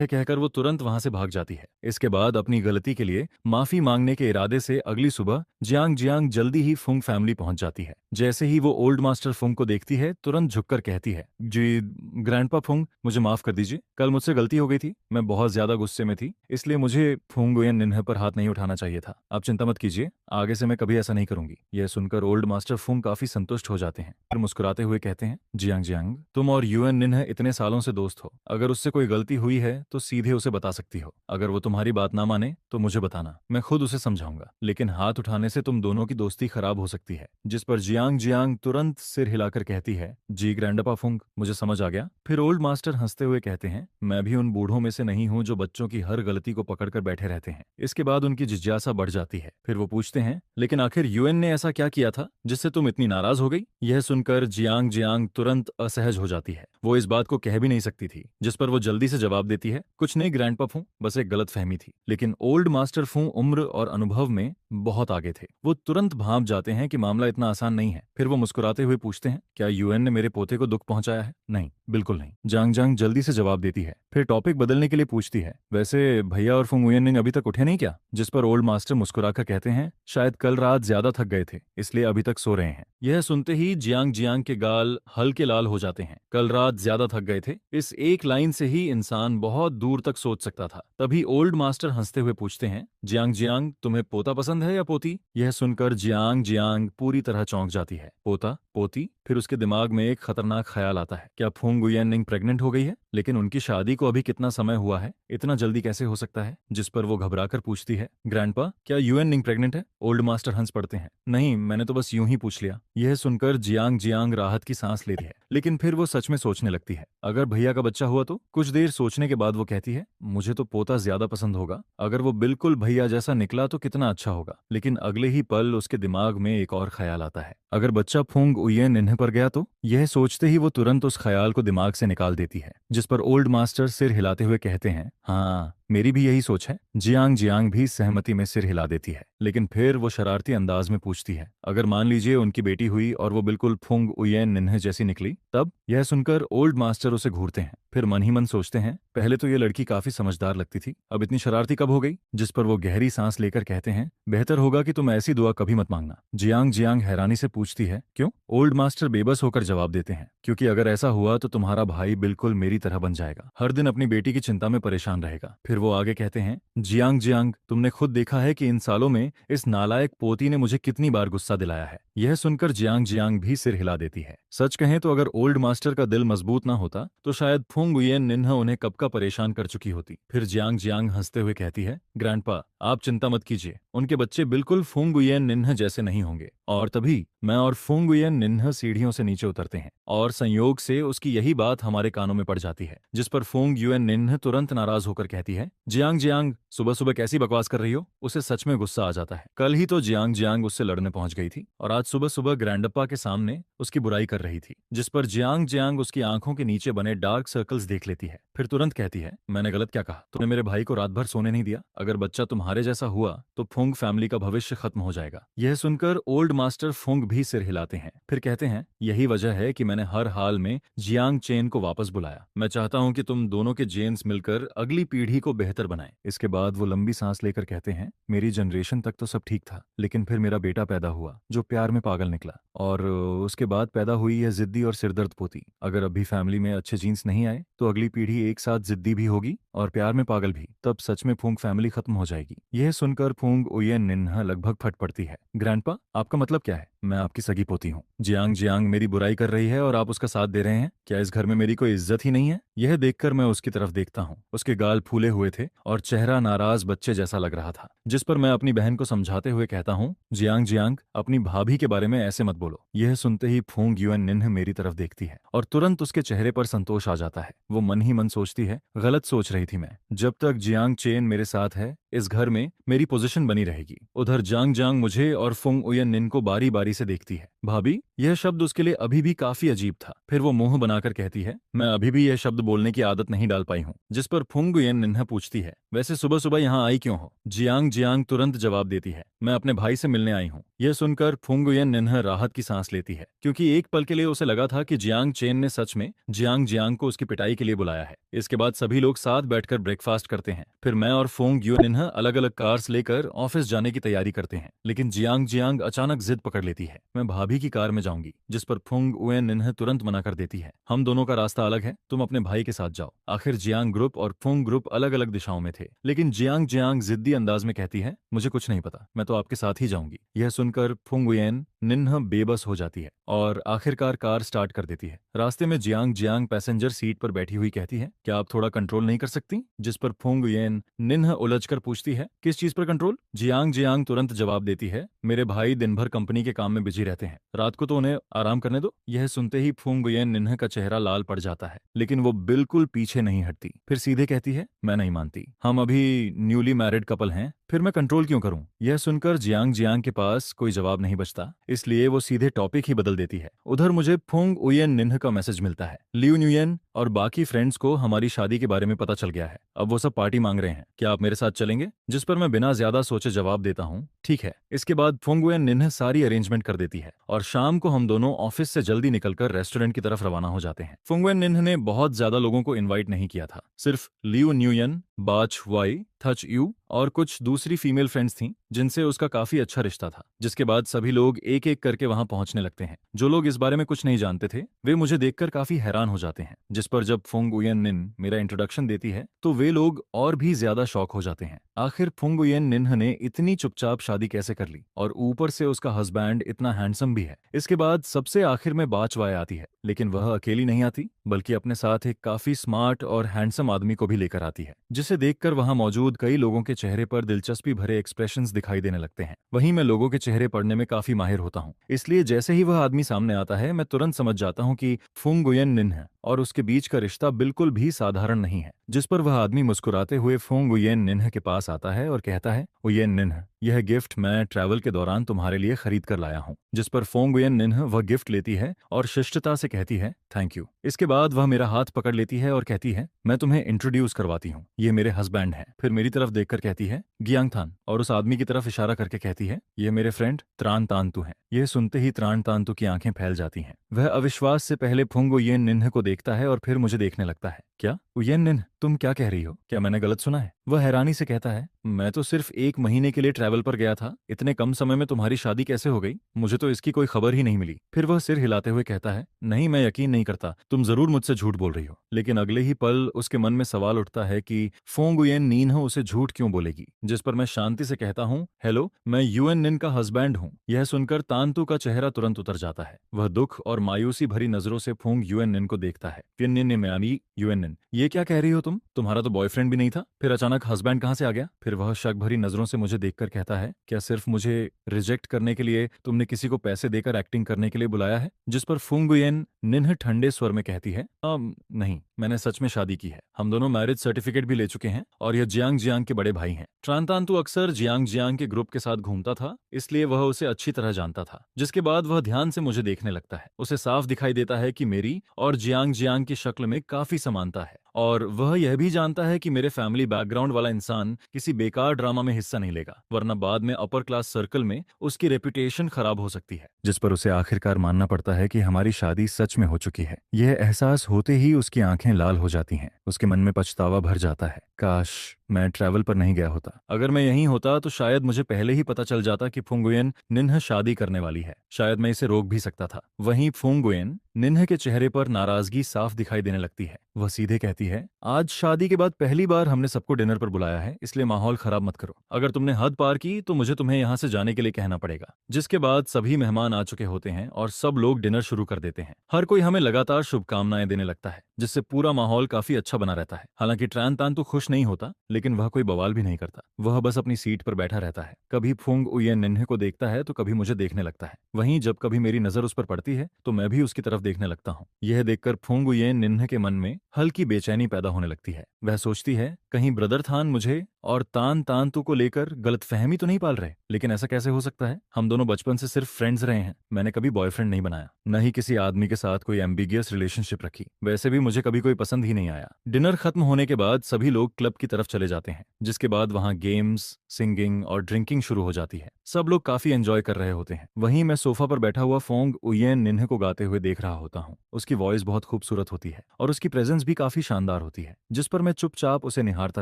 कहकर वो तुरंत वहां से भाग जाती है। इसके बाद अपनी गलती के लिए माफी मांगने के इरादे से अगली सुबह जियांग जियांग जल्दी ही फुंग फैमिली पहुंच जाती है। जैसे ही वो ओल्ड मास्टर फुंग को देखती है तुरंत झुककर कहती है, जी ग्रैंडपा फुंग, मुझे माफ कर दीजिए, कल मुझसे गलती हो गई थी, मैं बहुत ज्यादा गुस्से में थी, इसलिए मुझे फुंग निन्हे पर हाथ नहीं उठाना चाहिए था। आप चिंता मत कीजिए, आगे से मैं कभी ऐसा नहीं करूंगी। यह सुनकर ओल्ड मास्टर फुंग काफी संतुष्ट हो जाते हैं, फिर मुस्कुराते हुए कहते हैं, जियांग जियांग, तुम और यूएन निन्हे इतने सालों से दोस्त हो, अगर उससे कोई गलती हुई है तो सीधे उसे बता सकती हो। अगर वो तुम्हारी बात ना माने तो मुझे बताना, मैं खुद उसे समझाऊंगा, लेकिन हाथ उठाने से तुम दोनों की दोस्ती खराब हो सकती है। जिस पर जियांग जियांग तुरंत सिर हिलाकर कहती है, जी ग्रैंडपा फुंग, मुझे समझ आ गया। फिर ओल्ड मास्टर हंसते हुए कहते हैं, मैं भी उन बूढ़ों में से नहीं हूं जो बच्चों की हर गलती को पकड़कर बैठे रहते हैं। इसके बाद उनकी जिज्ञासा बढ़ जाती है। फिर वो पूछते हैं, लेकिन आखिर यूएन ने ऐसा क्या किया था जिससे तुम इतनी नाराज हो गई? यह सुनकर जियांग जियांग तुरंत असहज हो जाती है। वो इस बात को कह भी नहीं सकती थी। जिस पर वो जल्दी से जवाब देती है, कुछ नहीं ग्रैंडपा फू, बस एक गलत फहमी थी। लेकिन ओल्ड मास्टर फू उम्र और अनुभव में बहुत आगे थे। वो तुरंत भांप जाते हैं कि मामला इतना आसान नहीं है। फिर वो मुस्कुराते हुए पूछते हैं, क्या यूएन ने मेरे पोते को दुख पहुंचाया है? नहीं, बिल्कुल नहीं। जांग जांग जल्दी से जवाब देती है। फिर टॉपिक बदलने के लिए पूछती है, वैसे भैया और फुंग उयन अभी तक उठे नहीं क्या? जिस पर ओल्ड मास्टर मुस्कुराकर कहते हैं, शायद कल रात ज्यादा थक गए थे, इसलिए अभी तक सो रहे हैं। यह सुनते ही जियांग जियांग के गाल हल्के लाल हो जाते हैं। कल रात ज्यादा थक गए थे, इस एक लाइन से ही इंसान बहुत दूर तक सोच सकता था। तभी ओल्ड मास्टर हंसते हुए पूछते हैं, जियांग जियांग, तुम्हें पोता पसंद है या पोती? यह सुनकर जियांग जियांग पूरी तरह चौंक जाती है। पोता, पोती? फिर उसके दिमाग में एक खतरनाक ख्याल आता है, क्या फुंग गुयननिंग प्रेग्नेंट हो गई है? लेकिन उनकी शादी को अभी कितना समय हुआ है, इतना जल्दी कैसे हो सकता है? जिस पर वो घबराकर पूछती है, ग्रैंडपा, क्या यूएननिंग प्रेग्नेंट है? ओल्ड मास्टर हंस पड़ते हैं, नहीं, मैंने तो बस यूं ही पूछ लिया। यह सुनकर जियांग जियांग राहत की सांस लेती है, लेकिन फिर वो सच में सोचने लगती है, अगर भैया का बच्चा हुआ तो? कुछ देर सोचने के बाद वो कहती है, मुझे तो पोता ज्यादा पसंद होगा, अगर वो बिल्कुल भैया जैसा निकला तो कितना अच्छा होगा। लेकिन अगले ही पल उसके दिमाग में एक और ख्याल आता है, अगर बच्चा फुंग उयेन इन्हें पर गया तो? यह सोचते ही वो तुरंत उस ख्याल को दिमाग से निकाल देती है। जिस पर ओल्ड मास्टर सिर हिलाते हुए कहते हैं, हाँ, मेरी भी यही सोच है। जियांग जियांग भी सहमति में सिर हिला देती है, लेकिन फिर वो शरारती अंदाज में पूछती है, अगर मान लीजिए उनकी बेटी हुई और वो बिल्कुल फुंग उयेन निन्हे जैसी निकली, तब? यह सुनकर ओल्ड मास्टर उसे घूरते हैं, फिर मन ही मन सोचते हैं, पहले तो ये लड़की काफी समझदार लगती थी, अब इतनी शरारती कब हो गई? जिस पर वो गहरी सांस लेकर कहते हैं, बेहतर होगा कि तुम ऐसी दुआ कभी मत मांगना। जियांग जियांग हैरानी से पूछती है, क्यों? ओल्ड मास्टर बेबस होकर जवाब देते हैं, क्योंकि अगर ऐसा हुआ तो तुम्हारा भाई बिल्कुल मेरी तरह बन जाएगा, हर दिन अपनी बेटी की चिंता में परेशान रहेगा। फिर वो आगे कहते हैं, जियांग जियांग, तुमने खुद देखा है कि इन सालों में इस नालायक पोती ने मुझे कितनी बार गुस्सा दिलाया है। यह सुनकर जियांग जियांग भी सिर हिला देती है। सच कहें तो अगर ओल्ड मास्टर का दिल मजबूत ना होता तो शायद फुंग उयेन निन्हा उन्हें कब का परेशान कर चुकी होती। फिर जियांग जियांग हंसते हुए कहती है, ग्रैंडपा, आप चिंता मत कीजिए, उनके बच्चे बिल्कुल फुंग उयेन निन्हा जैसे नहीं होंगे। और तभी मैं और फुंग उयेन निन्हा सीढ़ियों से नीचे उतरते हैं और संयोग से उसकी यही बात हमारे कानों में पड़ जाती है। जिस पर फुंग युएन निन्हा तुरंत नाराज होकर कहती है, जियांग जियांग, सुबह सुबह कैसी बकवास कर रही हो? उसे सच में गुस्सा आ जाता है। कल ही तो जियांग जियांग उससे लड़ने पहुंच गई थी और आज सुबह सुबह ग्रैंडप्पा के सामने उसकी बुराई कर रही थी। जिस पर जियांग जियांग उसकी आंखों के नीचे बने डार्क सर्कल्स देख लेती है। फिर तुरंत कहती है, मैंने गलत क्या कहा? तुमने मेरे भाई को रात भर सोने नहीं दिया। अगर बच्चा तुम्हारे जैसा हुआ तो फुंग फैमिली का भविष्य खत्म हो जाएगा। यह सुनकर ओल्ड मास्टर फुंग भी सिर हिलाते हैं, फिर कहते हैं, यही वजह है कि मैंने हर हाल में जियांग चेन को वापस बुलाया। मैं चाहता हूं कि तुम दोनों के जेन्स मिलकर अगली पीढ़ी को बेहतर बनाएं। इसके बाद वो लंबी सांस लेकर कहते हैं, मेरी जनरेशन तक तो सब ठीक था, लेकिन फिर मेरा बेटा पैदा हुआ जो प्यार में पागल निकला, और उसके बाद पैदा हुई यह जिद्दी और सिरदर्द पोती। अगर अभी फैमिली में अच्छे जीन्स नहीं आए तो अगली पीढ़ी एक साथ जिद्दी भी होगी और प्यार में पागल भी, तब सच में फूंग फैमिली खत्म हो जाएगी। यह सुनकर फूंग उयेन निन्हा लगभग फट पड़ती है। ग्रैंडपा, आपका मतलब क्या है? मैं आपकी सगी पोती हूँ। जियांग जियांग मेरी बुराई कर रही है और आप उसका साथ दे रहे हैं? क्या इस घर में मेरी कोई इज्जत ही नहीं है? यह देखकर मैं उसकी तरफ देखता हूँ। उसके गाल फूले हुए थे और चेहरा नाराज बच्चे जैसा लग रहा था। जिस पर मैं अपनी बहन को समझाते हुए कहता हूँ, जियांग जियांग, अपनी भाभी के बारे में ऐसे मत बोलो। यह सुनते ही फूंग युएन निन्ह मेरी तरफ देखती है और तुरंत उसके चेहरे पर संतोष आ जाता है। वो मन ही मन सोचती है, गलत सोच रही थी मैं। जब तक जियांग चेन मेरे साथ है इस घर में मेरी पोजीशन बनी रहेगी। उधर जांग जांग मुझे और फुंग उयन निन को बारी बारी से देखती है। भाभी, यह शब्द उसके लिए अभी भी काफी अजीब था। फिर वो मुंह बनाकर कहती है, मैं अभी भी यह शब्द बोलने की आदत नहीं डाल पाई हूँ। जिस पर फुंग उयन निन्हा पूछती है, वैसे सुबह सुबह यहाँ आई क्यों हो? जियांग जियांग तुरंत जवाब देती है, मैं अपने भाई से मिलने आई हूँ। यह सुनकर फुंग उयन निन्हा राहत की सांस लेती है, क्योंकि एक पल के लिए उसे लगा था कि जियांग चेन ने सच में जियांग जियांग को उसकी पिटाई के लिए बुलाया है। इसके बाद सभी लोग साथ बैठकर ब्रेकफास्ट करते हैं। फिर मैं और फुंग युन निन्हा अलग अलग कार्स लेकर ऑफिस जाने की तैयारी करते हैं, लेकिन जियांग जियांग अचानक जिद पकड़ लेती है, मैं भाभी की कार में जाऊंगी। जिस पर फुंग उयन निन्हा तुरंत मना कर देती है, हम दोनों का रास्ता अलग है, तुम अपने भाई के साथ जाओ। आखिर जियांग ग्रुप और फुंग ग्रुप अलग अलग दिशाओं में थे, लेकिन जियांग जियांग जिद्दी अंदाज में कहती है, मुझे कुछ नहीं पता, मैं तो आपके साथ ही जाऊंगी। यह सुनकर फुंग उयन निन्हा बेबस हो जाती है और आखिरकार कार स्टार्ट कर देती है। रास्ते में जियांग जियांग पैसेंजर सीट पर बैठी हुई कहती है, क्या आप थोड़ा कंट्रोल नहीं कर सकती? जिस पर फुंग उयन निन्हा उलझकर पूछती है, किस चीज पर कंट्रोल? जियांग जियांग तुरंत जवाब देती है, मेरे भाई दिन भर कंपनी के काम में बिजी रहते हैं, रात को तो उन्हें आराम करने दो। यह सुनते ही फुंग उयन निन्हा का चेहरा लाल पड़ जाता है, लेकिन वो बिल्कुल पीछे नहीं हटती। फिर सीधे कहती है, मैं नहीं मानती, हम अभी न्यूली मैरिड कपल हैं, फिर मैं कंट्रोल क्यों करूं? यह सुनकर जियांग जियांग के पास कोई जवाब नहीं बचता, इसलिए वो सीधे टॉपिक ही बदल देती है। उधर मुझे फुंग उयन निन्हा का मैसेज मिलता है, लियू न्यूयन और बाकी फ्रेंड्स को हमारी शादी के बारे में पता चल गया है, अब वो सब पार्टी मांग रहे हैं, क्या आप मेरे साथ चलेंगे? जिस पर मैं बिना ज्यादा सोचे जवाब देता हूँ, ठीक है। इसके बाद फुंग उयन निन्हा सारी अरेंजमेंट कर देती है और शाम को हम दोनों ऑफिस से जल्दी निकलकर रेस्टोरेंट की तरफ रवाना हो जाते हैं। फुंग उयन निन्हा ने बहुत ज्यादा लोगों को इन्वाइट नहीं किया था, सिर्फ लियू न्यूयन, बाच वाई, थच यू और कुछ दूसरी फीमेल फ्रेंड्स थीं जिनसे उसका काफी अच्छा रिश्ता था। जिसके बाद सभी लोग एक एक करके वहां पहुंचने लगते हैं। जो लोग इस बारे में कुछ नहीं जानते थे वे मुझे देखकर काफी हैरान हो जाते हैं। जिस पर जब फुंग उयन निन मेरा इंट्रोडक्शन देती है तो वे लोग और भी ज्यादा शॉक हो जाते हैं। आखिर फुंग उयन निन्हा ने इतनी चुपचाप शादी कैसे कर ली और ऊपर से उसका हस्बैंड इतना हैंडसम भी है। इसके बाद सबसे आखिर में बाच वाई आती है, लेकिन वह अकेली नहीं आती बल्कि अपने साथ एक काफी स्मार्ट और हैंडसम आदमी को भी लेकर आती है, जिसे देखकर वहां मौजूद कई लोगों के चेहरे पर दिलचस्पी भरे एक्सप्रेशंस दिखाई देने लगते हैं। वहीं मैं लोगों के चेहरे पढ़ने में काफी माहिर होता हूँ, इसलिए जैसे ही वह आदमी सामने आता है मैं तुरंत समझ जाता हूँ कि फुंग उयन निन्हा और उसके बीच का रिश्ता बिल्कुल भी साधारण नहीं है। जिस पर वह आदमी मुस्कुराते हुए फुंग उयन निन्हा के पास आता है और कहता है, उयन निन्हा, यह गिफ्ट मैं ट्रैवल के दौरान तुम्हारे लिए खरीद कर लाया हूँ। जिस पर फुंग उयन निन्हा वह गिफ्ट लेती है और शिष्टता से कहती है, थैंक यू। इसके बाद वह मेरा हाथ पकड़ लेती है और कहती है, मैं तुम्हें इंट्रोड्यूस करवाती हूँ, ये मेरे हस्बैंड हैं। फिर मेरी तरफ देखकर कहती है, गियांग थान, और उस आदमी की तरफ इशारा करके कहती है, ये मेरे फ्रेंड त्रान तांतु हैं। यह सुनते ही त्रान तांतु की आंखें फैल जाती हैं। वह अविश्वास से पहले फुंग उयन निन्हा को देखता है और फिर मुझे देखने लगता है। क्या उयन निन्हा, तुम क्या कह रही हो? क्या मैंने गलत सुना है? वह हैरानी से कहता है, मैं तो सिर्फ 1 महीने के लिए ट्रैवल पर गया था, इतने कम समय में तुम्हारी शादी कैसे हो गई? मुझे तो इसकी कोई खबर ही नहीं मिली। फिर वह सिर हिलाते हुए कहता है, नहीं, मैं यकीन नहीं करता, तुम जरूर मुझसे झूठ बोल रही हो। लेकिन अगले ही पल उसके मन में सवाल उठता है कि फुंग उयन निन्हा उसे झूठ क्यों बोलेगी। जिस पर मैं शांति से कहता हूँ, हेलो, मैं यूएन निन का हस्बैंड हूँ। यह सुनकर तांतु का चेहरा तुरंत उतर जाता है। वह दुख और मायूसी भरी नजरों से फुंग यूएन निन को देखता है। यूएन निन, ये क्या कह रही हो तुम? तुम्हारा तो बॉयफ्रेंड भी नहीं था, फिर अचानक हस्बैंड कहाँ से आ गया? फिर वह शक भरी नजरों से मुझे देखकर कहता है, क्या सिर्फ मुझे रिजेक्ट करने के लिए तुमने किसी को पैसे देकर एक्टिंग करने के लिए बुलाया है? जिस पर फुंग उयन निन्हा ठंडे स्वर में कहती है, नहीं, मैंने सच में शादी की है। हम दोनों मैरिज सर्टिफिकेट भी ले चुके हैं और यह जियांग जियांग के बड़े भाई हैं। ट्रांतांतु अक्सर जियांग जियांग के ग्रुप के साथ घूमता था, इसलिए वह उसे अच्छी तरह जानता था। जिसके बाद वह ध्यान से मुझे देखने लगता है। उसे साफ दिखाई देता है कि मेरी और जियांग जियांग की शक्ल में काफी समानता है और वह यह भी जानता है कि मेरे फैमिली बैकग्राउंड वाला इंसान किसी बेकार ड्रामा में हिस्सा नहीं लेगा, वरना बाद में अपर क्लास सर्कल में उसकी रेपुटेशन खराब हो सकती है। जिस पर उसे आखिरकार मानना पड़ता है कि हमारी शादी सच में हो चुकी है। यह एहसास होते ही उसकी आंखें लाल हो जाती हैं। उसके मन में पछतावा भर जाता है, काश मैं ट्रैवल पर नहीं गया होता। अगर मैं यहीं होता तो शायद मुझे पहले ही पता चल जाता कि फुंग उयन निन्हा शादी करने वाली है। शायद मैं इसे रोक भी सकता था। वहीं फुंग उयन निन्हा के चेहरे पर नाराजगी साफ दिखाई देने लगती है। वह सीधे कहती है, आज शादी के बाद पहली बार हमने सबको डिनर पर बुलाया है, इसलिए माहौल खराब मत करो। अगर तुमने हद पार की तो मुझे तुम्हें यहाँ से जाने के लिए कहना पड़ेगा। जिसके बाद सभी मेहमान आ चुके होते हैं और सब लोग डिनर शुरू कर देते हैं। हर कोई हमें लगातार शुभकामनाएं देने लगता है, जिससे पूरा माहौल काफी अच्छा बना रहता है। हालांकि ट्रान तान तो खुश नहीं होता, लेकिन वह कोई बवाल भी नहीं करता। वह बस अपनी सीट पर बैठा रहता है। कभी फुंग उयन निन्हा को देखता है तो कभी मुझे देखने लगता है। वहीं जब कभी मेरी नजर उस पर पड़ती है तो मैं भी उसकी तरफ देखने लगता हूँ। यह देखकर फुंग उयन निन्हा के मन में हल्की बेचैनी पैदा होने लगती है। वह सोचती है, कहीं ब्रदर थान मुझे और तान तांतु को लेकर गलतफहमी तो नहीं पाल रहे? लेकिन ऐसा कैसे हो सकता है? हम दोनों बचपन से सिर्फ फ्रेंड्स रहे हैं, मैंने कभी बॉयफ्रेंड नहीं बनाया, न ही किसी आदमी के साथ कोई एम्बिगियस रिलेशनशिप रखी। वैसे भी मुझे कभी कोई पसंद ही नहीं आया। डिनर खत्म होने के बाद सभी लोग क्लब की तरफ चले जाते हैं, जिसके बाद वहाँ गेम्स, सिंगिंग और ड्रिंकिंग शुरू हो जाती है। सब लोग काफी एंजॉय कर रहे होते हैं। वहीं मैं सोफा पर बैठा हुआ फोंग उयेन निन्हे को गाते हुए देख रहा होता हूँ। उसकी वॉइस बहुत खूबसूरत होती है और उसकी प्रेजेंस भी काफी शानदार होती है, जिस पर मैं चुपचाप उसे निहारता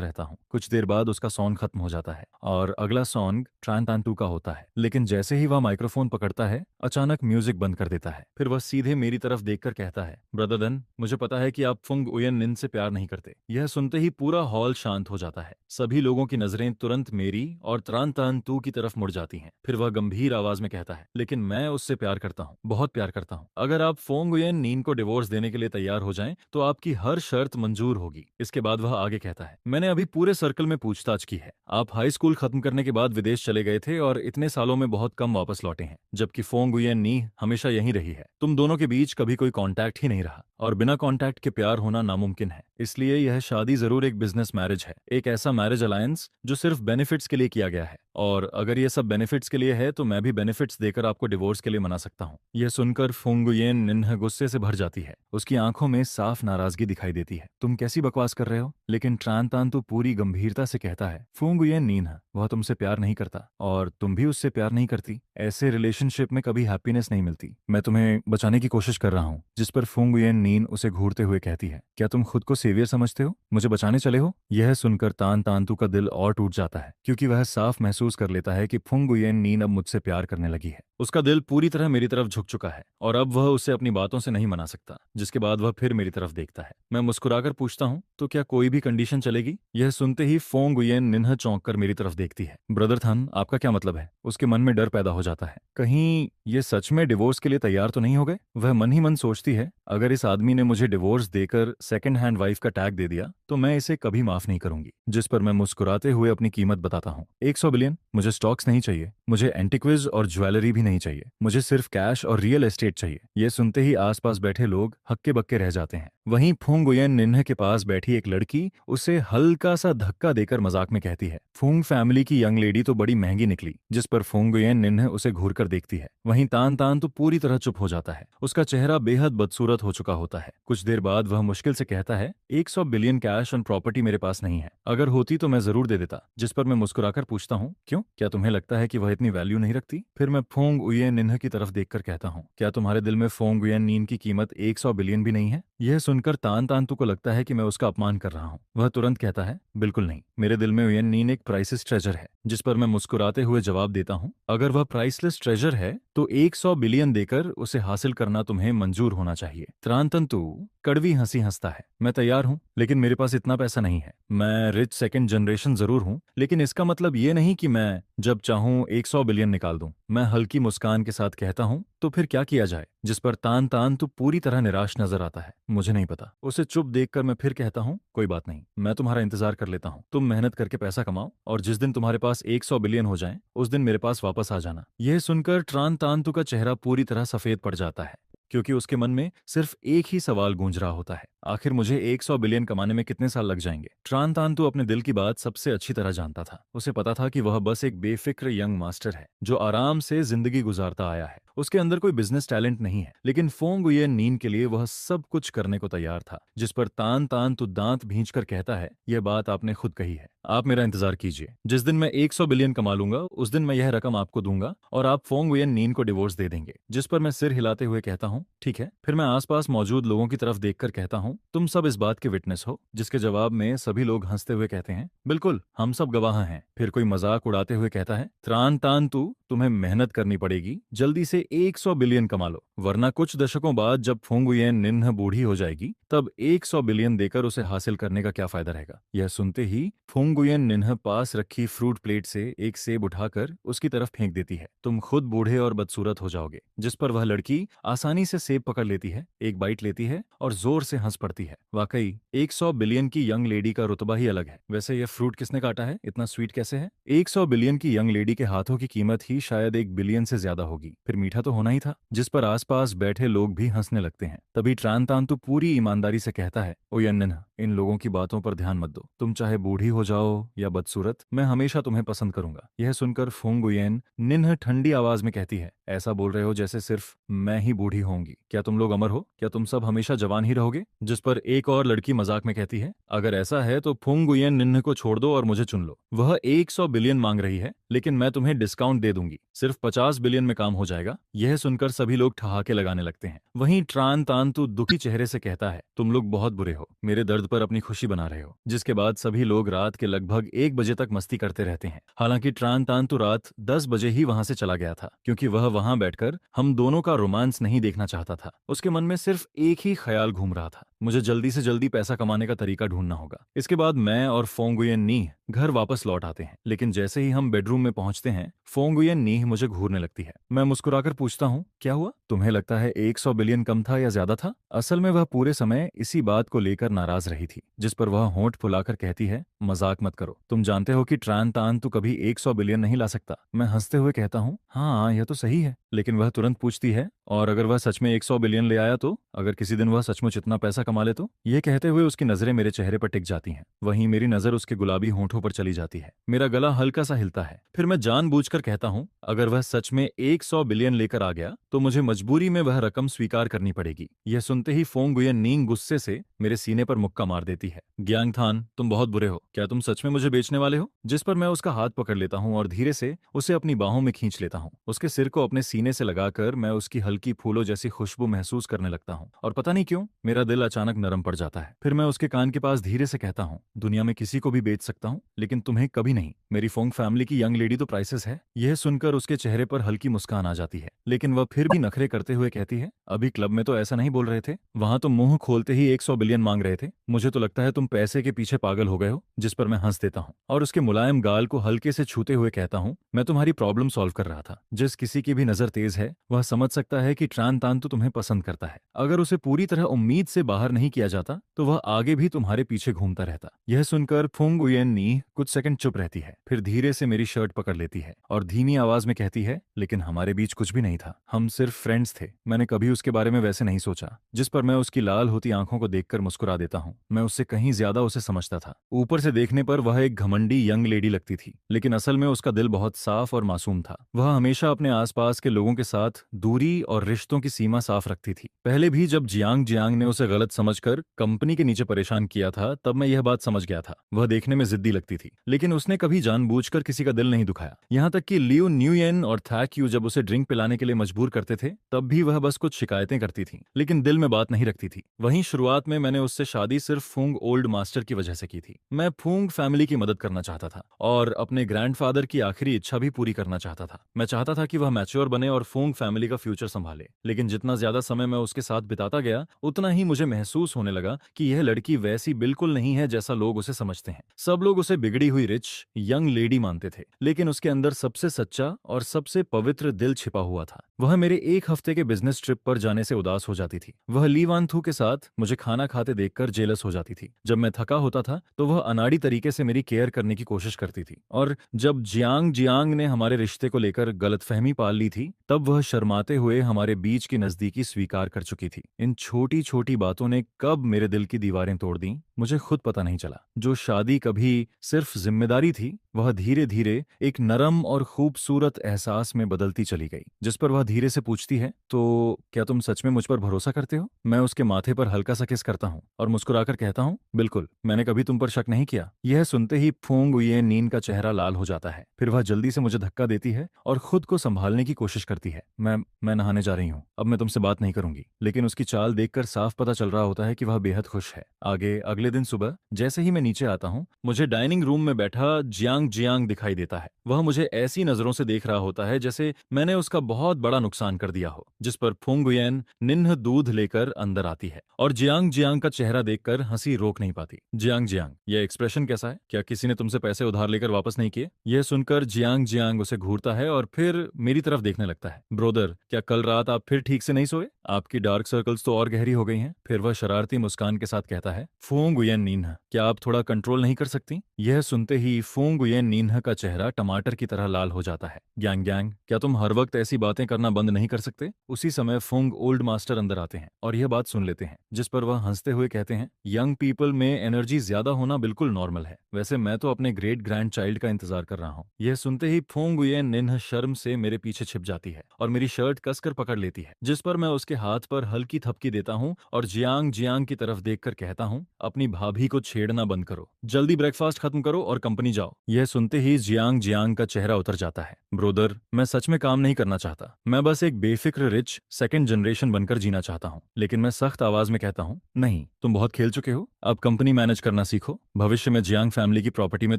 रहता हूँ। कुछ देर बाद उसका सॉन्ग खत्म हो जाता है और अगला सॉन्ग ट्रान तांतु का होता है। लेकिन जैसे ही वह माइक्रोफोन पकड़ता है, अचानक म्यूजिक बंद कर देता है। फिर वह सीधे मेरी तरफ देखकर कहता है, ब्रदर दन, मुझे पता है कि आप फुंग उयेन निन से प्यार नहीं करते। यह सुनते ही पूरा हॉल शांत हो जाता है। सभी लोगों की नजरें तुरंत मेरी और त्रान तांतु की तरफ मुड़ जाती हैं। फिर वह गंभीर आवाज में कहता है, लेकिन मैं उससे प्यार करता हूँ, बहुत प्यार करता हूँ। अगर आप फोंग उयेन नीन को डिवोर्स देने के लिए तैयार हो जाएं, तो आपकी हर शर्त मंजूर होगी। इसके बाद वह आगे कहता है, मैंने अभी पूरे सर्कल में पूछताछ की है। आप हाई स्कूल खत्म करने के बाद विदेश चले गए थे और इतने सालों में बहुत कम वापस लौटे हैं, जबकि फोंग उयेन नी हमेशा यहीं रही है। तुम दोनों के बीच कभी कोई कांटेक्ट ही नहीं रहा और बिना कांटेक्ट के प्यार होना नामुमकिन है। इसलिए यह शादी जरूर एक बिजनेस मैरिज है, एक ऐसा मैरिज अलायंस जो सिर्फ बेनिफिट्स के लिए किया गया है। और अगर ये सब बेनिफिट्स के लिए है, तो मैं भी बेनिफिट्स देकर आपको डिवोर्स के लिए मना सकता हूँ। यह सुनकर फुंगुयेन निन्ह गुस्से से भर जाती है। उसकी आंखों में साफ नाराजगी दिखाई देती है। तुम कैसी बकवास कर रहे हो? लेकिन ट्रान तान तो पूरी गंभीरता से कहता है, फुंगुयेन निन्ह, वह तुमसे प्यार नहीं करता और तुम भी उससे प्यार नहीं करती। ऐसे रिलेशनशिप में कभी हैप्पीनेस नहीं मिलती। मैं तुम्हें बचाने की कोशिश कर रहा हूँ। जिस पर फुंगुयेन नीन उसे घूरते हुए कहती है, क्या तुम खुद को सेवियर समझते हो? मुझे बचाने चले हो? यह सुनकर तान तांतु का दिल और टूट जाता है, क्योंकि वह साफ महसूस कर लेता है कि फुंगुयेन नीन अब मुझसे प्यार करने लगी है। उसका दिल पूरी तरह मेरी तरफ झुक चुका है और अब वह उसे अपनी बातों से नहीं मना सकता। जिसके बाद वह फिर मेरी तरफ देखता है। मैं मुस्कुराकर पूछता हूँ, तो क्या कोई भी कंडीशन चलेगी? यह सुनते ही फुंगुयेन निन्ह चौंक कर मेरी तरफ देखती है। ब्रदर थन, आपका क्या मतलब है? उसके मन में डर पैदा हो जाता है। कहीं ये सच में डिवोर्स के लिए तैयार तो नहीं हो गए? वह मन ही मन सोचती है, अगर इस आदमी ने मुझे डिवोर्स देकर सेकंड हैंड वाइफ का टैग दे दिया, तो मैं इसे कभी माफ नहीं करूंगी। जिस पर मैं मुस्कुराते हुए अपनी कीमत बताता हूँ, 100 बिलियन। मुझे स्टॉक्स नहीं चाहिए, मुझे एंटिक्विज और ज्वेलरी भी नहीं चाहिए, मुझे सिर्फ कैश और रियल एस्टेट चाहिए। ये सुनते ही आसपास बैठे लोग हक्के बक्के रह जाते हैं। वहीं फुंगुयेन निन्ह के पास बैठी एक लड़की उसे हल्का सा धक्का देकर मजाक में कहती है, फुंग फैमिली की यंग लेडी तो बड़ी महंगी निकली। जिस पर फुंगुयेन निन्ह उसे घूर कर देखती है। वहीं तान तान तो पूरी तरह चुप हो जाता है। उसका चेहरा बेहद बदसूरत हो चुका होता है। कुछ देर बाद वह मुश्किल से कहता है, 100 बिलियन कैश और प्रॉपर्टी मेरे पास नहीं है, अगर होती तो मैं जरूर दे देता। जिस पर मैं मुस्कुराकर पूछता हूँ, क्यों? क्या तुम्हें लगता है कि वह इतनी वैल्यू नहीं रखती? फिर मैं फुंग उयेन निन्ह की तरफ देखकर कहता हूँ, क्या तुम्हारे दिल में फुंग उयेन नीन की कीमत 100 बिलियन भी नहीं है? यह सुनकर तान तांतु को लगता है कि मैं उसका अपमान कर रहा हूँ। वह तुरंत कहता है, बिल्कुल नहीं, मेरे दिल में उयेन नीन एक प्राइसलेस ट्रेजर है। जिस पर मैं मुस्कुराते हुए जवाब देता हूँ, अगर वह प्राइसलेस ट्रेजर है तो 100 बिलियन देकर उसे हासिल करना तुम्हें मंजूर होना चाहिए। त्रान तंतु कड़वी हंसी हंसता है, मैं तैयार हूँ, लेकिन मेरे पास इतना पैसा नहीं है। मैं रिच सेकंड जनरेशन जरूर हूँ, लेकिन इसका मतलब ये नहीं कि मैं जब चाहूँ 100 बिलियन निकाल दूं। मैं हल्की मुस्कान के साथ कहता हूँ, तो फिर क्या किया जाए? जिस पर तान तान तो पूरी तरह निराश नजर आता है। मुझे नहीं पता। उसे चुप देखकर मैं फिर कहता हूँ, कोई बात नहीं, मैं तुम्हारा इंतजार कर लेता हूँ। तुम मेहनत करके पैसा कमाओ और जिस दिन तुम्हारे पास 100 बिलियन हो जाए, उस दिन मेरे पास वापस आ जाना। यह सुनकर ट्रान तांतु का चेहरा पूरी तरह सफेद पड़ जाता है, क्योंकि उसके मन में सिर्फ एक ही सवाल गूंज रहा होता है, आखिर मुझे 100 बिलियन कमाने में कितने साल लग जाएंगे? ट्रान तांतु अपने दिल की बात सबसे अच्छी तरह जानता था। उसे पता था कि वह बस एक बेफिक्र यंग मास्टर है जो आराम से जिंदगी गुजारता आया है। उसके अंदर कोई बिजनेस टैलेंट नहीं है, लेकिन फुंगुयेन नीन के लिए वह सब कुछ करने को तैयार था। जिस पर तान तांतु दांत भींचकर कहता है, यह बात आपने खुद कही है, आप मेरा इंतजार कीजिए। जिस दिन मैं 100 बिलियन कमा लूंगा, उस दिन मैं यह रकम आपको दूंगा और आप फुंगुयेन नीन को डिवोर्स दे देंगे। जिस पर मैं सिर हिलाते हुए कहता हूँ, ठीक है। फिर मैं आसपास मौजूद लोगों की तरफ देखकर कहता हूँ, तुम सब इस बात के विटनेस हो? जिसके जवाब में सभी लोग हंसते हुए कहते हैं, बिल्कुल, हम सब गवाह हैं। फिर कोई मजाक उड़ाते हुए कहता है, त्रान तांतु, तुम्हें मेहनत करनी पड़ेगी, जल्दी से 100 बिलियन कमा लो, वरना कुछ दशकों बाद जब फुंगुयेन निन्ह बूढ़ी हो जाएगी, तब 100 बिलियन देकर उसे हासिल करने का क्या फायदा रहेगा? यह सुनते ही फुंगुयेन निन्ह पास रखी फ्रूट प्लेट से एक सेब उठाकर उसकी तरफ फेंक देती है। तुम खुद बूढ़े और बदसूरत हो जाओगे। जिस पर वह लड़की आसानी से सेब पकड़ लेती है, एक बाइट लेती है और जोर से हंस पड़ती है। वाकई 100 बिलियन की यंग लेडी का रुतबा ही अलग है। वैसे यह फ्रूट किसने काटा है? इतना स्वीट कैसे है? 100 बिलियन की यंग लेडी के हाथों की कीमत ही शायद 1 बिलियन से ज्यादा होगी। फिर मीठा तो होना ही था। जिस पर आसपास बैठे लोग भी हंसने लगते हैं। तभी ट्रान तांतु पूरी ईमानदारी से कहता है, ओ यन्नन, इन लोगों की बातों पर ध्यान मत दो। तुम चाहे बूढ़ी हो जाओ या बदसूरत, मैं हमेशा तुम्हें पसंद करूंगा। यह सुनकर फुंग गुयेन निन्ह ठंडी आवाज में कहती है, ऐसा बोल रहे हो जैसे सिर्फ मैं ही बूढ़ी होंगी। क्या तुम लोग अमर हो? क्या तुम सब हमेशा जवान ही रहोगे? जिस पर एक और लड़की मजाक में कहती है, अगर ऐसा है तो फुंग गुयेन निन्ह को छोड़ दो और मुझे चुन लो। वह 100 बिलियन मांग रही है, लेकिन मैं तुम्हें डिस्काउंट दे दूंगी, सिर्फ 50 बिलियन में काम हो जाएगा। यह सुनकर सभी लोग ठहाके लगाने लगते हैं। वहीं ट्रान तान तू दुखी चेहरे से कहता है, तुम लोग बहुत बुरे हो, मेरे दर्द पर अपनी खुशी बना रहे हो। जिसके बाद सभी लोग रात के लगभग 1 बजे तक मस्ती करते रहते हैं। हालांकि ट्रान तान तो रात 10 बजे ही वहां से चला गया था, क्योंकि वह वहां बैठकर हम दोनों का रोमांस नहीं देखना चाहता था। उसके मन में सिर्फ एक ही ख्याल घूम रहा था, मुझे जल्दी से जल्दी पैसा कमाने का तरीका ढूंढना होगा। इसके बाद मैं और फोंगुयन नीह घर वापस लौट आते हैं, लेकिन जैसे ही हम बेडरूम में पहुंचते हैं, फोंगुयन नीह मुझे घूरने लगती है। मैं मुस्कुराकर पूछता हूँ, क्या हुआ? तुम्हें लगता है 100 बिलियन कम था या ज्यादा था? असल में वह पूरे समय इसी बात को लेकर नाराज रही थी। जिस पर वह होंठ फुलाकर कहती है, मजाक मत करो, तुम जानते हो कि ट्रान तान तो कभी 100 बिलियन नहीं ला सकता। मैं हंसते हुए कहता हूँ, हाँ यह तो सही है। लेकिन वह तुरंत पूछती है, और अगर वह सच में 100 बिलियन ले आया तो? अगर किसी दिन वह सचमुच इतना पैसा कमा ले तो? यह कहते हुए उसकी नजरें मेरे चेहरे पर टिक जाती हैं। वहीं मेरी नजर उसके गुलाबी होंठों पर चली जाती है। मेरा गला हल्का सा हिलता है। फिर मैं जानबूझकर कहता हूँ, अगर वह सच में 100 बिलियन लेकर आ गया तो मुझे मजबूरी में वह रकम स्वीकार करनी पड़ेगी। यह सुनते ही फोंगुयन नींग गुस्से से मेरे सीने पर मुक्का मार देती है। ग्यांग थान, तुम बहुत बुरे हो, क्या तुम सच में मुझे बेचने वाले हो? जिस पर मैं उसका हाथ पकड़ लेता हूँ और धीरे से उसे अपनी बाहों में खींच लेता हूँ। उसके सिर को अपने सीने से लगाकर मैं उसकी हल्की फूलों जैसी खुशबू महसूस करने लगता हूँ, और पता नहीं क्यों मेरा दिल अचानक नरम पड़ जाता है। फिर मैं उसके कान के पास धीरे से कहता हूँ, दुनिया में किसी को भी बेच सकता हूँ, लेकिन तुम्हें कभी नहीं। मेरी फोंग फैमिली की यंग लेडी तो प्राइसेस है। यह सुनकर उसके चेहरे पर हल्की मुस्कान आ जाती है, लेकिन वह फिर भी नखरे करते हुए कहती है, अभी क्लब में तो ऐसा नहीं बोल रहे थे, वहां तो मुंह खोलते ही 100 बिलियन मांग रहे थे। मुझे तो लगता है तुम पैसे के पीछे पागल हो गए हो। जिस पर मैं हंस देता हूँ और उसके मुलायम गाल को हल्के से छूते हुए कहता हूँ, मैं तुम्हारी प्रॉब्लम सॉल्व कर रहा था। जिस किसी की भी नजर तेज है वह समझ सकता है कि ट्रान तान तो तुम्हें पसंद करता है। अगर उसे पूरी तरह उम्मीद से बाहर नहीं किया जाता तो वह आगे भी तुम्हारे पीछे घूमता रहता। यह सुनकर फुंग उयेन नी कुछ सेकंड चुप रहती है, फिर धीरे से मेरी शर्ट पकड़ लेती है और धीमी आवाज में कहती है, लेकिन हमारे बीच कुछ भी नहीं था, हम सिर्फ फ्रेंड्स थे। मैंने कभी उसके बारे में वैसे नहीं सोचा। जिस पर मैं उसकी लाल होती आंखों को देखकर मुस्कुरा देता हूँ। मैं उससे कहीं ज्यादा उसे समझता था। ऊपर से देखने पर वह एक घमंडी यंग लेडी लगती थी, लेकिन असल में उसका दिल बहुत साफ और मासूम था। वह हमेशा अपने आसपास के लोगों के साथ दूरी और रिश्तों की सीमा साफ रखती थी। पहले भी जब जियांग जियांग ने उसे गलत समझकर कंपनी के नीचे परेशान किया था, तब मैं यह बात समझ गया था। वह देखने में जिद्दी लगती थी, लेकिन उसने कभी जानबूझकर किसी का दिल नहीं दुखाया। यहाँ तक कि लियो न्यूयन और थैक्यू जब उसे ड्रिंक पिलाने के लिए मजबूर करते थे, तब भी वह बस कुछ शिकायतें करती थी, लेकिन दिल में बात नहीं रखती थी। वहीं शुरुआत में मैंने उससे शादी सिर्फ फूंग ओल्ड मास्टर की वजह से की थी। मैं फूंग फैमिली की मदद करना चाहता था और अपने ग्रैंडफादर की आखिरी इच्छा भी पूरी करना चाहता था। मैं चाहता था कि वह मैच्योर बने और फूंग फैमिली का फ्यूचर संभाले। लेकिन जितना ज्यादा समय मैं उसके साथ बिताता गया, उतना ही मुझे महसूस होने लगा कि यह लड़की वैसी बिल्कुल नहीं है जैसा लोग उसे समझते हैं। सब लोग उसे बिगड़ी हुई रिच यंग लेडी मानते थे, लेकिन उसके अंदर सबसे सच्चा और सबसे पवित्र दिल छिपा हुआ था। वह मेरे 1 हफ्ते के बिजनेस ट्रिप पर जाने से उदास हो जाती थी। वह ली वान थू के साथ मुझे खाना खाते देखकर जेलस हो जाती थी। जब मैं थका होता था तो वह अनाड़ी तरीके से मेरी केयर करने की कोशिश करती थी, और जब जियांग जियांग ने हमारे रिश्ते को लेकर गलतफहमी पाल ली थी, तब वह शर्माते हुए हमारे बीच की नजदीकी स्वीकार कर चुकी थी। इन छोटी छोटी बातों ने कब मेरे दिल की दीवारें तोड़ दी, मुझे खुद पता नहीं चला। जो शादी कभी सिर्फ जिम्मेदारी थी, वह धीरे धीरे एक नरम और खूबसूरत एहसास में बदलती चली गई। जिस पर वह धीरे से पूछती है, तो क्या तुम सच में मुझ पर भरोसा करते हो? मैं उसके माथे पर हल्का सा किस करता हूँ और मुस्कुराकर कहता हूँ, बिल्कुल, मैंने कभी तुम पर शक नहीं किया। यह सुनते ही फूंग उये नीन का चेहरा लाल हो जाता है। फिर वह जल्दी से मुझे धक्का देती है और खुद को संभालने की कोशिश करती है। मैं नहाने जा रही हूँ, अब मैं तुमसे बात नहीं करूंगी। लेकिन उसकी चाल देखकर साफ पता चल रहा होता है कि वह बेहद खुश है। आगे अगले दिन सुबह जैसे ही मैं नीचे आता हूँ, मुझे डाइनिंग रूम में बैठा जियांग जियांग दिखाई देता है। वह मुझे ऐसी नजरों से देख रहा होता है जैसे मैंने उसका बहुत बड़ा नुकसान कर दिया हो। जिस पर फुंगुयेन निन्ह दूध लेकर अंदर आती है और जियांग जियांग का चेहरा देखकर हंसी रोक नहीं पाती। जियांग जियांग, यह एक्सप्रेशन कैसा है? क्या किसी ने तुमसे पैसे उधार लेकर वापस नहीं किए? यह सुनकर जियांग जियांग उसे घूरता है और फिर मेरी तरफ देखने लगता है। ब्रोदर, क्या कल रात आप फिर ठीक से नहीं सोए? आपकी डार्क सर्कल्स तो और गहरी हो गई हैं। फिर वह वह शरारती मुस्कान के साथ कहता है, फूंग गुयेन नीन्ह, क्या आप थोड़ा कंट्रोल नहीं कर सकती? यह सुनते ही फूंग गुयेन नीन्ह का चेहरा टमाटर की तरह लाल हो जाता है। ग्यांग ग्यांग, क्या तुम हर वक्त ऐसी बातें करना बंद नहीं कर सकते? उसी समय फूंग ओल्ड मास्टर अंदर आते हैं और यह बात सुन लेते हैं, जिस पर वह हंसते हुए कहते हैं, यंग पीपल में एनर्जी ज्यादा होना बिल्कुल नॉर्मल है। वैसे मैं तो अपने ग्रेट ग्रैंड चाइल्ड का इंतजार कर रहा हूँ। यह सुनते ही फूंग गुयेन निन्ह शर्म से मेरे पीछे छिप जाती है और मेरी शर्ट कसकर पकड़ लेती है, जिस पर मैं उसके हाथ पर हल्की थपकी देता हूँ और जियांग जियांग की तरफ देखकर कहता हूँ, अपनी भाभी को छेड़ना बंद करो, जल्दी ब्रेकफास्ट खत्म करो और कंपनी जाओ। यह सुनते ही जियांग जियांग का चेहरा उतर जाता है। ब्रोदर, मैं सच में काम नहीं करना चाहता, मैं बस एक बेफिक्र रिच सेकंड जनरेशन बनकर जीना चाहता हूँ। लेकिन मैं सख्त आवाज में कहता हूँ, नहीं, तुम बहुत खेल चुके हो, अब कंपनी मैनेज करना सीखो। भविष्य में जियांग फैमिली की प्रॉपर्टी में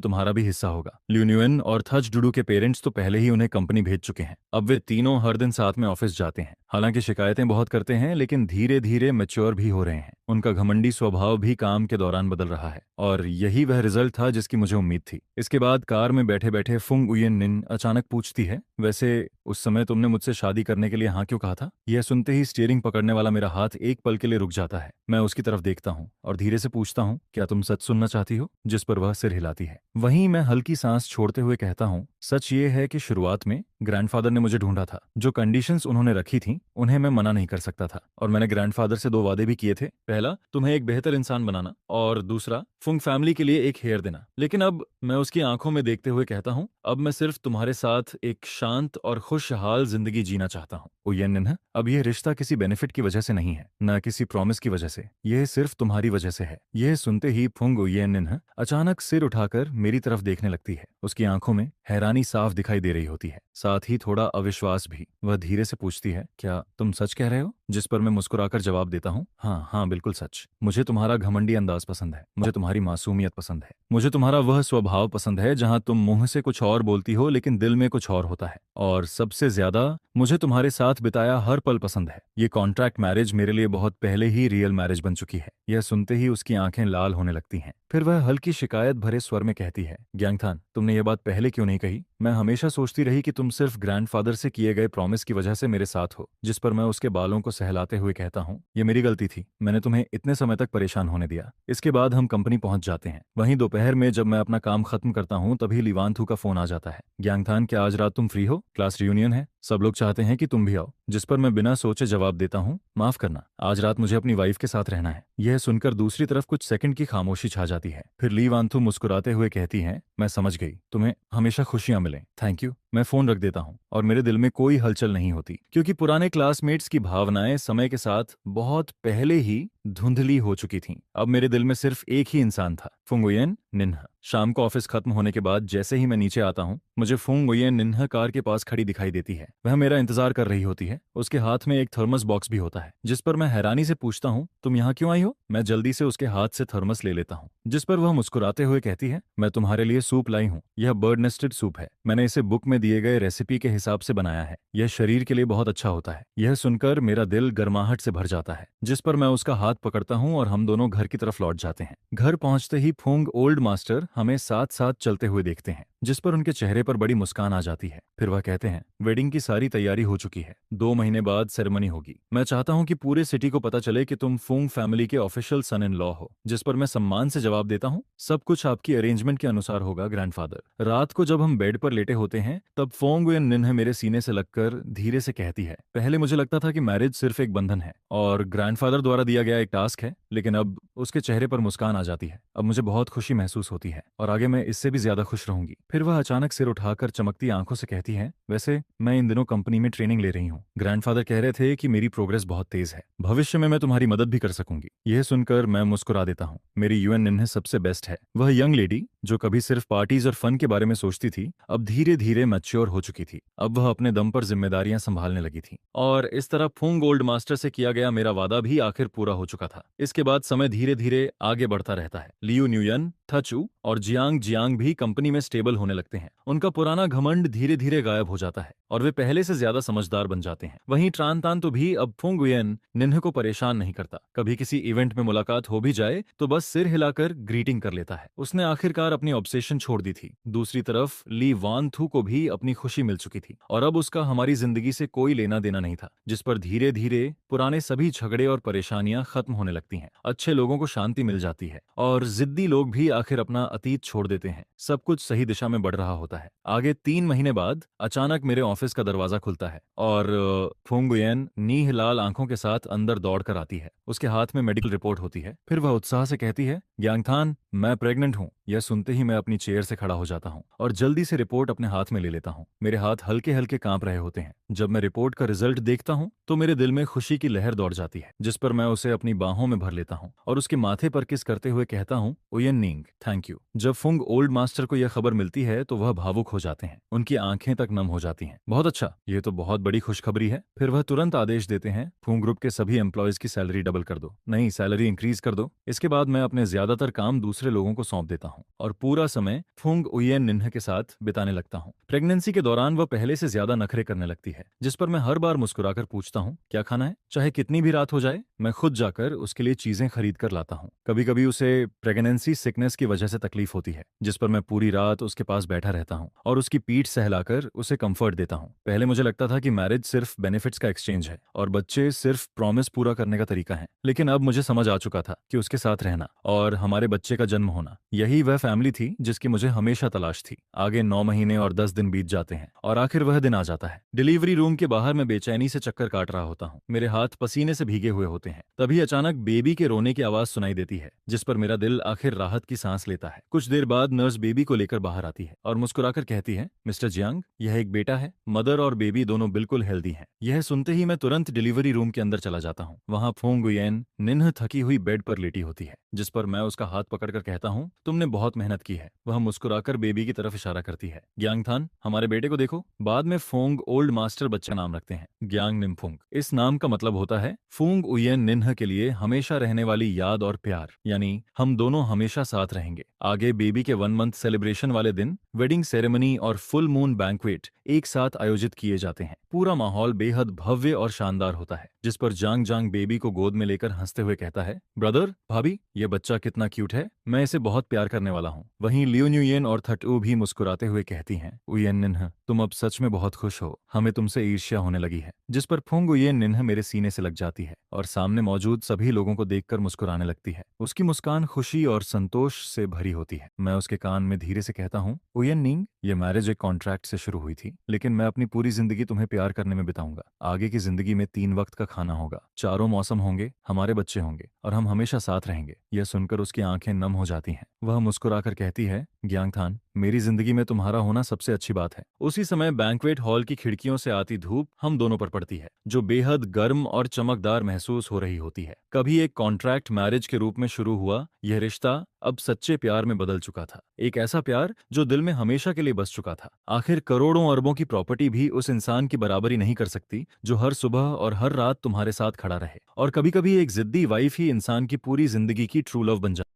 तुम्हारा भी हिस्सा होगा। ल्यून्युएन और थच डुडू के पेरेंट्स तो पहले ही उन्हें कंपनी भेज चुके हैं। अब वे तीनों हर दिन साथ में ऑफिस जाते हैं। हालांकि शिकायतें बहुत करते हैं, लेकिन धीरे धीरे मैच्योर भी हो रहे हैं। उनका घमंडी स्वभाव भी काम के दौरान बदल रहा है और यही वह रिजल्ट था जिसकी मुझे उम्मीद थी। इसके बाद कार में बैठे बैठे फुंग उयेन निन अचानक पूछती है, वैसे उस समय तुमने मुझसे शादी करने के लिए हाँ क्यों कहा था? यह सुनते ही स्टीयरिंग पकड़ने वाला मेरा हाथ एक पल के लिए रुक जाता है। मैं उसकी तरफ देखता हूँ और धीरे से पूछता हूँ, क्या तुम सच सुनना चाहती हो? जिस पर वह सिर हिलाती है। वहीं मैं हल्की सांस छोड़ते हुए कहता हूँ, सच ये है कि शुरुआत में ग्रैंडफादर ने मुझे ढूंढा था। जो कंडीशंस उन्होंने रखी थी उन्हें मैं मना नहीं कर सकता था और मैंने ग्रैंडफादर से 2 वादे भी किए थे। पहला, तुम्हें एक बेहतर इंसान बनाना, और दूसरा, फुंग फैमिली के लिए एक हेयर देना। लेकिन अब मैं उसकी आंखों में देखते हुए कहता हूँ, अब मैं सिर्फ तुम्हारे साथ एक शांत और खुशहाल जिंदगी जीना चाहता हूँ। उयेन निन्ह, अब यह रिश्ता किसी बेनिफिट की वजह से नहीं है, न किसी प्रॉमिस की वजह से, यह सिर्फ तुम्हारी वजह से है। यह सुनते ही फुंग उयेन निन्ह अचानक सिर उठाकर मेरी तरफ देखने लगती है। उसकी आंखों में हैरानी साफ दिखाई दे रही होती है, साथ ही थोड़ा अविश्वास भी। वह धीरे से पूछती है, क्या तुम सच कह रहे हो? जिस पर मैं मुस्कुराकर जवाब देता हूँ, हाँ हाँ बिल्कुल सच। मुझे तुम्हारा घमंडी अंदाज पसंद है, मुझे तुम्हारी मासूमियत पसंद है, मुझे तुम्हारा वह स्वभाव पसंद है जहाँ तुम मुंह से कुछ और बोलती हो लेकिन दिल में कुछ और होता है, और सबसे ज्यादा मुझे तुम्हारे साथ बिताया हर पल पसंद है। ये कॉन्ट्रैक्ट मैरिज मेरे लिए बहुत पहले ही रियल मैरिज बन चुकी है। यह सुनते ही उसकी आंखें लाल होने लगती हैं। फिर वह हल्की शिकायत भरे स्वर में कहती है, ग्यांगथान, तुमने ये बात पहले क्यों नहीं कही? मैं हमेशा सोचती रही कि तुम सिर्फ ग्रैंडफादर से किए गए प्रॉमिस की वजह से मेरे साथ हो। जिस पर मैं उसके बालों को सहलाते हुए कहता हूँ, ये मेरी गलती थी, मैंने तुम्हें इतने समय तक परेशान होने दिया। इसके बाद हम कंपनी पहुंच जाते हैं। वहीं दोपहर में जब मैं अपना काम खत्म करता हूँ तभी लीवांथू का फोन आ जाता है। ग्यांगथान, क्या आज रात तुम फ्री हो? क्लास रियूनियन है, सब लोग चाहते हैं कि तुम भी आओ। जिस पर मैं बिना सोचे जवाब देता हूँ, माफ करना, आज रात मुझे अपनी वाइफ के साथ रहना है। यह सुनकर दूसरी तरफ कुछ सेकंड की खामोशी छा जाती है। फिर लीवांथू मुस्कुराते हुए कहती हैं, मैं समझ गई, तुम्हें हमेशा खुशियां मिलें, थैंक यू। मैं फोन रख देता हूँ और मेरे दिल में कोई हलचल नहीं होती, क्योंकि पुराने क्लासमेट्स की भावनाएं समय के साथ बहुत पहले ही धुंधली हो चुकी थीं। अब मेरे दिल में सिर्फ एक ही इंसान था, फुंग उयेन निन्ह। शाम को ऑफिस खत्म होने के बाद जैसे ही मैं नीचे आता हूँ, मुझे फुंग उयेन निन्ह कार के पास खड़ी दिखाई देती है। वह मेरा इंतजार कर रही होती है। उसके हाथ में एक थर्मस बॉक्स भी होता है, जिस पर मैं हैरानी से पूछता हूँ, तुम यहाँ क्यों आई हो? मैं जल्दी से उसके हाथ से थर्मस ले लेता हूँ, जिस पर वह मुस्कुराते हुए कहती है, मैं तुम्हारे लिए सूप लाई हूँ। यह बर्ड नेस्टेड सूप है, मैंने इसे बुक में दिए गए रेसिपी के हिसाब से बनाया है। यह शरीर के लिए बहुत अच्छा होता है। यह सुनकर मेरा दिल गर्माहट से भर जाता है, जिस पर मैं उसका हाथ पकड़ता हूँ और हम दोनों घर की तरफ लौट जाते हैं। घर पहुंचते ही फुंग ओल्ड मास्टर हमें साथ साथ चलते हुए देखते हैं, जिस पर उनके चेहरे पर बड़ी मुस्कान आ जाती है। फिर वह कहते हैं, वेडिंग की सारी तैयारी हो चुकी है, 2 महीने बाद सेरेमनी होगी। मैं चाहता हूं कि पूरे सिटी को पता चले कि तुम फुंग फैमिली के ऑफिशियल सन इन लॉ हो। जिस पर मैं सम्मान से जवाब देता हूं, सब कुछ आपकी अरेंजमेंट के अनुसार होगा ग्रैंडफादर। रात को जब हम बेड पर लेटे होते हैं तब फुंग उयेन निन्ह मेरे सीने से लगकर धीरे से कहती है, पहले मुझे लगता था कि मैरिज सिर्फ एक बंधन है और ग्रैंडफादर द्वारा दिया गया एक टास्क है, लेकिन अब उसके चेहरे पर मुस्कान आ जाती है। अब मुझे बहुत खुशी महसूस होती है और आगे मैं इससे भी ज्यादा खुश रहूंगी। फिर वह अचानक सिर उठाकर चमकती आंखों से कहती है, वैसे मैं इन दिनों कंपनी में ट्रेनिंग ले रही हूँ। ग्रैंडफादर कह रहे थे कि मेरी प्रोग्रेस बहुत तेज है, भविष्य में मैं तुम्हारी मदद भी कर सकूंगी। यह सुनकर मैं मुस्कुरा देता हूँ। मेरी यूएन निन्ह सबसे बेस्ट है। वह यंग लेडी जो कभी सिर्फ पार्टीज और फन के बारे में सोचती थी, अब धीरे धीरे मैच्योर हो चुकी थी। अब वह अपने दम पर जिम्मेदारियां संभालने लगी थी और इस तरह फुंग गोल्ड मास्टर से किया गया मेरा वादा भी आखिर पूरा हो चुका था। इसके इसके बाद समय धीरे धीरे आगे बढ़ता रहता है। लियू न्यूयन, थचू और जियांग जियांग भी कंपनी में स्टेबल होने लगते हैं। उनका पुराना घमंड धीरे धीरे गायब हो जाता है और वे पहले से ज्यादा समझदार बन जाते हैं। वहीं ट्रांतान तो भी अब फुंगुयन निन्ह को परेशान नहीं करता। कभी किसी इवेंट में मुलाकात हो भी जाए तो बस सिर हिलाकर ग्रीटिंग कर लेता है। उसने आखिरकार अपनी ऑब्सेशन छोड़ दी थी। दूसरी तरफ ली वान थू को भी अपनी खुशी मिल चुकी थी और अब उसका हमारी जिंदगी से कोई लेना देना नहीं था, जिस पर धीरे धीरे पुराने सभी झगड़े और परेशानियां खत्म होने लगती हैं। अच्छे लोगों को शांति मिल जाती है और जिद्दी लोग भी आखिर अपना अतीत छोड़ देते हैं। सब कुछ सही दिशा में बढ़ रहा होता है। आगे 3 महीने बाद अचानक मेरे ऑफिस का दरवाजा खुलता है और फुंगुयन नीह लाल आंखों के साथ अंदर दौड़ कर आती है। उसके हाथ में मेडिकल रिपोर्ट होती है। फिर वह उत्साह से कहती है, ग्यांगथान, मैं प्रेग्नेंट हूँ। यह सुनते ही मैं अपनी चेयर से खड़ा हो जाता हूँ और जल्दी से रिपोर्ट अपने हाथ में ले लेता हूँ। मेरे हाथ हल्के हल्के कांप रहे होते हैं। जब मैं रिपोर्ट का रिजल्ट देखता हूँ तो मेरे दिल में खुशी की लहर दौड़ जाती है, जिस पर मैं उसे अपनी बाहों में भर लेता हूँ और उसके माथे पर किस करते हुए कहता हूँ, उयन निंग, थैंक यू। जब फुंग ओल्ड मास्टर को यह खबर मिलती है तो वह भावुक हो जाते हैं। उनकी आंखें तक नम हो जाती हैं। बहुत अच्छा, ये तो बहुत बड़ी खुशखबरी है। फिर वह तुरंत आदेश देते हैं, फुंग ग्रुप के सभी एम्प्लॉयज की सैलरी डबल कर दो, नहीं सैलरी इंक्रीज कर दो। इसके बाद मैं अपने ज्यादातर काम दूसरे लोगों को सौंप देता हूँ और पूरा समय फुंग उयन निन्ह के साथ बिताने लगता हूँ। प्रेगनेंसी के दौरान वह पहले से ज्यादा नखरे करने लगती है, जिस पर मैं हर बार मुस्कुराकर पूछता हूँ, क्या खाना है? चाहे कितनी भी रात हो जाए मैं खुद जाकर उसके लिए चीजें खरीद कर लाता हूँ। कभी कभी उसे प्रेगनेंसी सिकनेस की वजह से तकलीफ होती है, जिस पर मैं पूरी रात उसके पास बैठा रहता हूँ और उसकी पीठ सहलाकर उसे कंफर्ट देता हूँ। पहले मुझे लगता था कि मैरिज सिर्फ बेनिफिट्स का एक्सचेंज है और बच्चे सिर्फ प्रॉमिस पूरा करने का तरीका है, लेकिन अब मुझे समझ आ चुका था कि उसके साथ रहना और हमारे बच्चे का जन्म होना, यही वह फैमिली थी जिसकी मुझे हमेशा तलाश थी। आगे 9 महीने और 10 दिन बीत जाते हैं और आखिर वह दिन आ जाता है। डिलीवरी रूम के बाहर मैं बेचैनी से चक्कर काट रहा होता हूँ। मेरे हाथ पसीने से भीगे हुए होते हैं। तभी अचानक बेबी के रोने की आवाज सुनाई देती है, जिस पर मेरा दिल आखिर राहत की सांस लेता है। कुछ देर बाद नर्स बेबी को लेकर बाहर आती है और मुस्कुराकर कहती है, मिस्टर जियांग, यह एक बेटा है। मदर और बेबी दोनों बिल्कुल हेल्दी हैं। यह सुनते ही मैं तुरंत डिलीवरी रूम के अंदर चला जाता हूँ। वहाँ फुंग उयन निन्ह थकी हुई बेड पर लेटी होती है, जिस पर मैं उसका हाथ पकड़कर कहता हूँ, तुमने बहुत मेहनत की है। वह मुस्कुराकर बेबी की तरफ इशारा करती है, ग्यांगथान, हमारे बेटे को देखो। बाद में फुंग ओल्ड मास्टर बच्चा नाम रखते हैं, ग्यांग निम्फुंग। इस नाम का मतलब होता है फुंग उयन निन्ह के लिए हमेशा रहने वाली याद और प्यार, यानी हम दोनों हमेशा साथ रहेंगे। आगे बेबी के 1 मंथ सेलिब्रेशन वाले दिन वेडिंग सेरेमनी और फुल मून बैंक्वेट एक साथ आयोजित किए जाते हैं। पूरा माहौल बेहद भव्य और शानदार होता है, जिस पर जांग जांग बेबी को गोद में लेकर हंसते हुए कहता है, ब्रदर, भाभी, ये बच्चा कितना क्यूट है, मैं इसे बहुत प्यार करने वाला हूँ। वहीं लियो न्यूयन और थटू भी मुस्कुराते हुए कहती हैं, उयन निन्ह, तुम अब सच में बहुत खुश हो, हमें तुमसे ईर्ष्या होने लगी है। जिस पर फुंग उयन निन्ह मेरे सीने से लग जाती है और सामने मौजूद सभी लोगों को देखकर मुस्कुराने लगती है। उसकी मुस्कान खुशी और संतोष से भरी होती है। मैं उसके कान में धीरे से कहता हूँ, उयन निंग, ये मैरिज एक कॉन्ट्रैक्ट से शुरू हुई थी, लेकिन मैं अपनी पूरी जिंदगी तुम्हें प्यार करने में बिताऊंगा। आगे की जिंदगी में 3 वक्त का खाना होगा, 4 मौसम होंगे, हमारे बच्चे होंगे और हम हमेशा साथ रहेंगे। यह सुनकर उसकी आंखें नम हो जाती हैं। वह मुस्कुराकर कहती है, ग्यांगथान, मेरी जिंदगी में तुम्हारा होना सबसे अच्छी बात है। उसी समय बैंक्वेट हॉल की खिड़कियों से आती धूप हम दोनों पर पड़ती है, जो बेहद गर्म और चमकदार महसूस हो रही होती है। कभी एक कॉन्ट्रैक्ट मैरिज के रूप में शुरू हुआ यह रिश्ता अब सच्चे प्यार में बदल चुका था। एक ऐसा प्यार जो दिल में हमेशा के लिए बस चुका था। आखिर करोड़ों अरबों की प्रॉपर्टी भी उस इंसान की बराबरी नहीं कर सकती जो हर सुबह और हर रात तुम्हारे साथ खड़ा रहे। और कभी कभी एक जिद्दी वाइफ ही इंसान की पूरी जिंदगी की ट्रू लव बन जाती है।